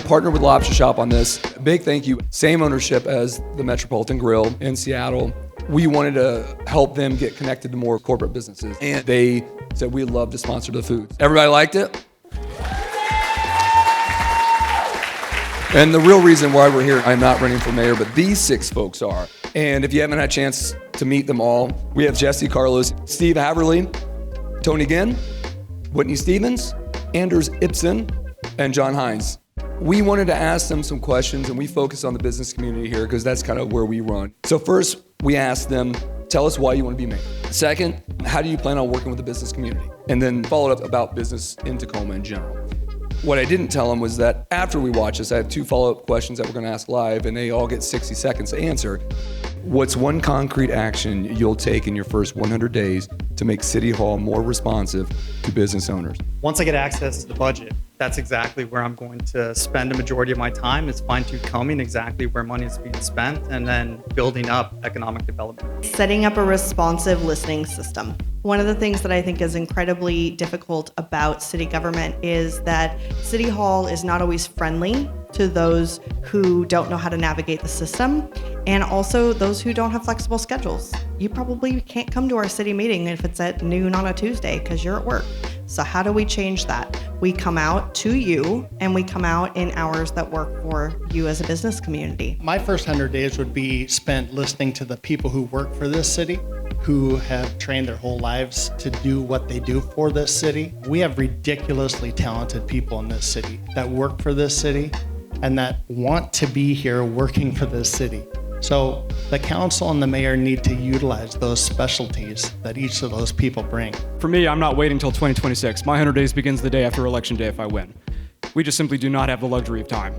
partnered with Lobster Shop on this. Big thank you. Same ownership as the Metropolitan Grill in Seattle. We wanted to help them get connected to more corporate businesses. And they said, we'd love to sponsor the food. Everybody liked it? And the real reason why we're here, I'm not running for mayor, but these 6 folks are. And if you haven't had a chance to meet them all, we have Jesse Carlos, Steve Haverly, Tony Ginn, Whitney Stevens, Anders Ibsen, and John Hines. We wanted to ask them some questions, and we focus on the business community here because that's kind of where we run. So first, we asked them, tell us why you want to be mayor. Second, how do you plan on working with the business community? And then followed up about business in Tacoma in general. What I didn't tell them was that after we watch this, I have 2 follow-up questions that we're going to ask live, and they all get 60 seconds to answer. What's one concrete action you'll take in your first 100 days to make City Hall more responsive to business owners? Once I get access to the budget, that's exactly where I'm going to spend a majority of my time, is fine-tooth combing exactly where money is being spent and then building up economic development. Setting up a responsive listening system. One of the things that I think is incredibly difficult about city government is that City Hall is not always friendly to those who don't know how to navigate the system, and also those who don't have flexible schedules. You probably can't come to our city meeting if it's at noon on a Tuesday because you're at work. So how do we change that? We come out to you, and we come out in hours that work for you as a business community. My first 100 days would be spent listening to the people who work for this city, who have trained their whole lives to do what they do for this city. We have ridiculously talented people in this city that work for this city and that want to be here working for this city. So the council and the mayor need to utilize those specialties that each of those people bring. For me, I'm not waiting until 2026. My 100 days begins the day after Election Day if I win. We just simply do not have the luxury of time.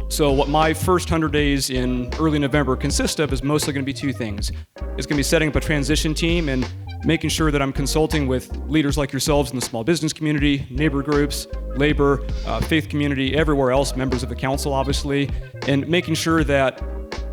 So what my first 100 days in early November consist of is mostly going to be 2 things. It's going to be setting up a transition team and making sure that I'm consulting with leaders like yourselves in the small business community, neighbor groups, labor, faith community, everywhere else, members of the council, obviously, and making sure that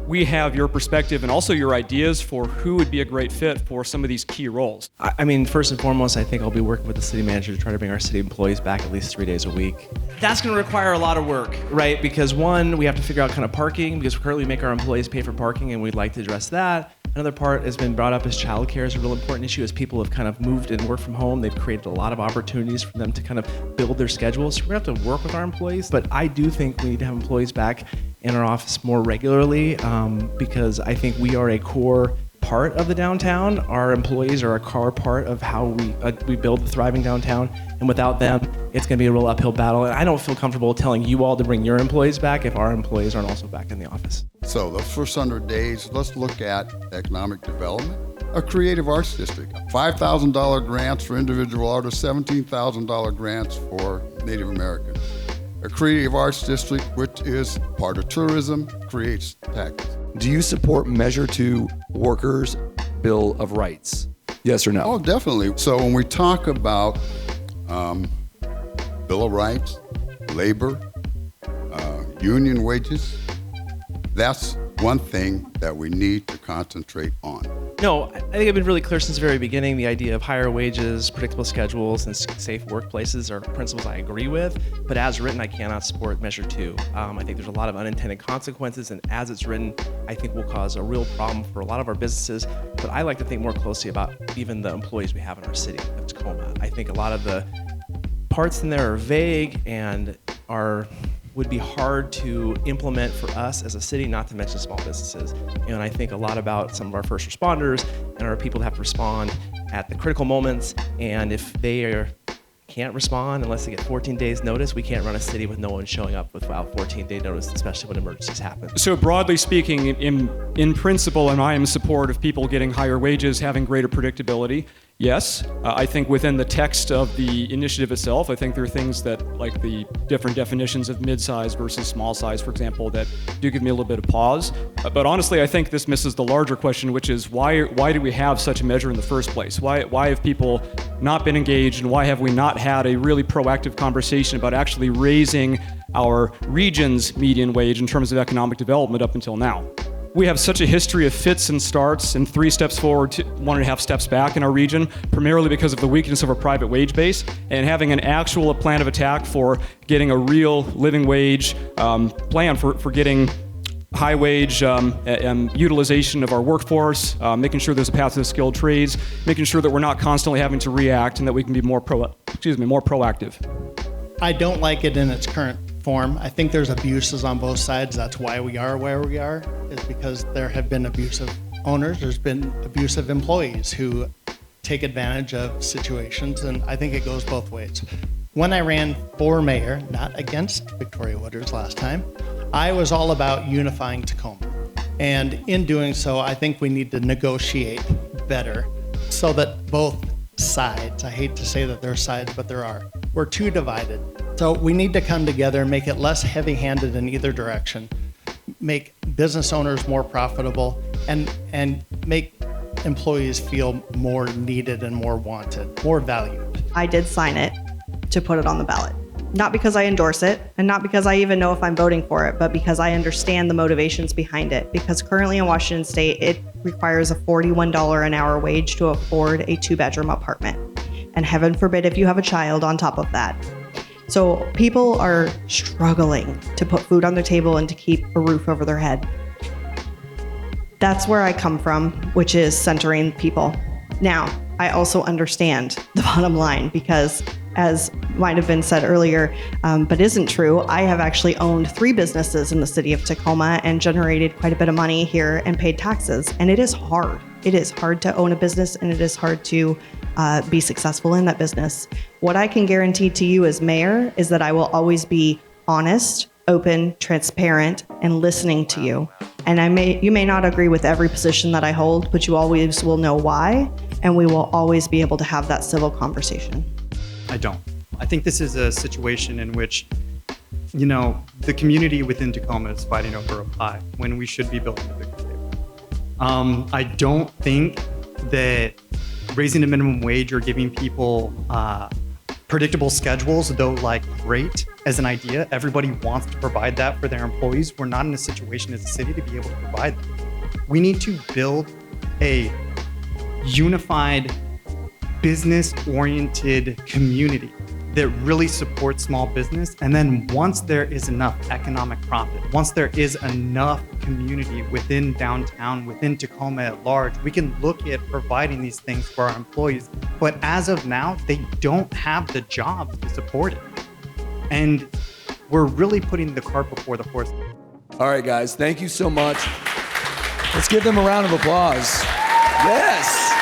we have your perspective and also your ideas for who would be a great fit for some of these key roles. I mean, first and foremost, I think I'll be working with the city manager to try to bring our city employees back at least 3 days a week. That's going to require a lot of work, right? Because one, we have to figure out kind of parking, because we currently make our employees pay for parking, and we'd like to address that. Another part has been brought up is childcare is a real important issue. As people have kind of moved and worked from home, they've created a lot of opportunities for them to kind of build their schedules. So we're going to have to work with our employees, but I do think we need to have employees back in our office more regularly, because I think we are a core part of the downtown. Our employees are a core part of how we build the thriving downtown, and without them, it's going to be a real uphill battle. And I don't feel comfortable telling you all to bring your employees back if our employees aren't also back in the office. So the first 100 days, let's look at economic development. A creative arts district, $5,000 grants for individual artists, $17,000 grants for Native Americans. A creative arts district, which is part of tourism, creates taxes. Do you support Measure 2 Workers' Bill of Rights? Yes or no? Oh, definitely. So when we talk about Bill of Rights, labor, union wages, that's one thing that we need to concentrate on. No, I think I've been really clear since the very beginning. The idea of higher wages, predictable schedules, and safe workplaces are principles I agree with. But as written, I cannot support Measure 2. I think there's a lot of unintended consequences, and as it's written, I think will cause a real problem for a lot of our businesses. But I like to think more closely about even the employees we have in our city of Tacoma. I think a lot of the parts in there are vague and would be hard to implement for us as a city, not to mention small businesses. And I think a lot about some of our first responders and our people that have to respond at the critical moments. And if they can't respond unless they get 14 days notice, we can't run a city with no one showing up without 14-day notice, especially when emergencies happen. So broadly speaking, in principle, and I am in support of people getting higher wages, having greater predictability. Yes, I think within the text of the initiative itself, I think there are things that, like the different definitions of mid-size versus small size, for example, that do give me a little bit of pause. But honestly, I think this misses the larger question, which is why do we have such a measure in the first place? Why have people not been engaged, and why have we not had a really proactive conversation about actually raising our region's median wage in terms of economic development up until now? We have such a history of fits and starts and 3 steps forward to 1.5 steps back in our region, primarily because of the weakness of our private wage base, and having an actual plan of attack for getting a real living wage plan for getting high wage utilization of our workforce, making sure there's a path to the skilled trades, making sure that we're not constantly having to react and that we can be more proactive. I don't like it in its current form. I think there's abuses on both sides. That's why we are where we are, is because there have been abusive owners. There's been abusive employees who take advantage of situations, and I think it goes both ways. When I ran for mayor, not against Victoria Wooders last time, I was all about unifying Tacoma. And in doing so, I think we need to negotiate better so that both sides, I hate to say that there are sides, but there are, we're too divided. So we need to come together and make it less heavy-handed in either direction, make business owners more profitable, and make employees feel more needed and more wanted, more valued. I did sign it to put it on the ballot. Not because I endorse it, and not because I even know if I'm voting for it, but because I understand the motivations behind it. Because currently in Washington State, it requires a $41 an hour wage to afford a 2-bedroom apartment. And heaven forbid if you have a child on top of that. So people are struggling to put food on their table and to keep a roof over their head. That's where I come from, which is centering people. Now, I also understand the bottom line because, as might have been said earlier, but isn't true, I have actually owned 3 businesses in the city of Tacoma and generated quite a bit of money here and paid taxes. And it is hard. It is hard to own a business, and it is hard to be successful in that business. What I can guarantee to you as mayor is that I will always be honest, open, transparent, and listening to you. And you may not agree with every position that I hold, but you always will know why, and we will always be able to have that civil conversation. I don't. I think this is a situation in which, the community within Tacoma is fighting over a pie when we should be building a bigger table. I don't think that raising the minimum wage or giving people predictable schedules, though great as an idea, everybody wants to provide that for their employees. We're not in a situation as a city to be able to provide that. We need to build a unified, business-oriented community that really supports small business. And then once there is enough economic profit, once there is enough community within downtown, within Tacoma at large, we can look at providing these things for our employees. But as of now, they don't have the jobs to support it. And we're really putting the cart before the horse. All right, guys, thank you so much. Let's give them a round of applause. Yes.